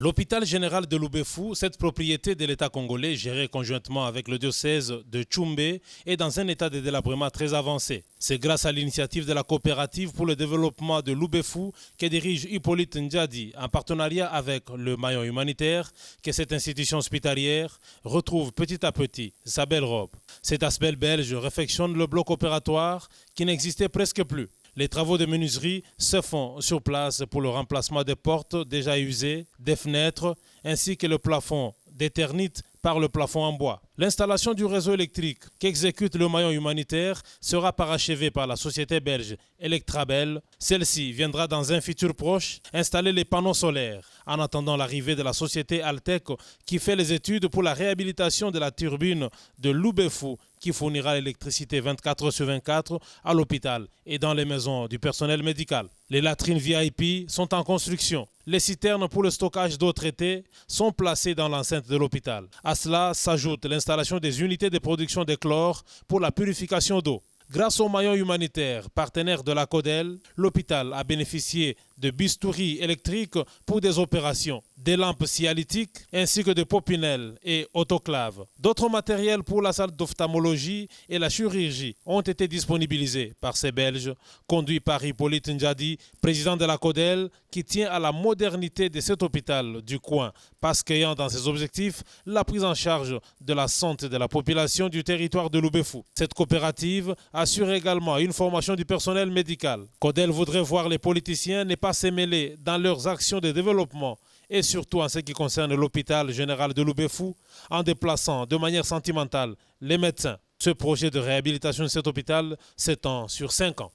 L'hôpital général de Loubefou, cette propriété de l'État congolais gérée conjointement avec le diocèse de Tchoumbé, est dans un état de délabrement très avancé. C'est grâce à l'initiative de la coopérative pour le développement de Loubefou que dirige Hippolyte Ndjadi en partenariat avec le maillon humanitaire que cette institution hospitalière retrouve petit à petit sa belle robe. Cet aspect belge réfectionne le bloc opératoire qui n'existait presque plus. Les travaux de menuiserie se font sur place pour le remplacement des portes déjà usées, des fenêtres, ainsi que le plafond d'éternite par le plafond en bois. L'installation du réseau électrique qu'exécute le maillon humanitaire sera parachevée par la société belge Electrabel. Celle-ci viendra dans un futur proche installer les panneaux solaires en attendant l'arrivée de la société Altec qui fait les études pour la réhabilitation de la turbine de Loubefou qui fournira l'électricité 24/24 à l'hôpital et dans les maisons du personnel médical. Les latrines VIP sont en construction. Les citernes pour le stockage d'eau traitée sont placées dans l'enceinte de l'hôpital. À cela s'ajoute l'installation des unités de production de chlore pour la purification d'eau. Grâce au maillon humanitaire, partenaire de la CODEL, l'hôpital a bénéficié de bistouris électriques pour des opérations, des lampes sialytiques ainsi que de popinelles et autoclaves. D'autres matériels pour la salle d'ophtalmologie et la chirurgie ont été disponibilisés par ces Belges, conduits par Hippolyte Ndjadi, président de la CODEL, qui tient à la modernité de cet hôpital du coin, parce qu'ayant dans ses objectifs la prise en charge de la santé de la population du territoire de Loubefou. Cette coopérative assure également une formation du personnel médical. CODEL voudrait voir les politiciens ne pas se mêler dans leurs actions de développement et surtout en ce qui concerne l'hôpital général de Loubefou en déplaçant de manière sentimentale les médecins. Ce projet de réhabilitation de cet hôpital s'étend sur 5 ans.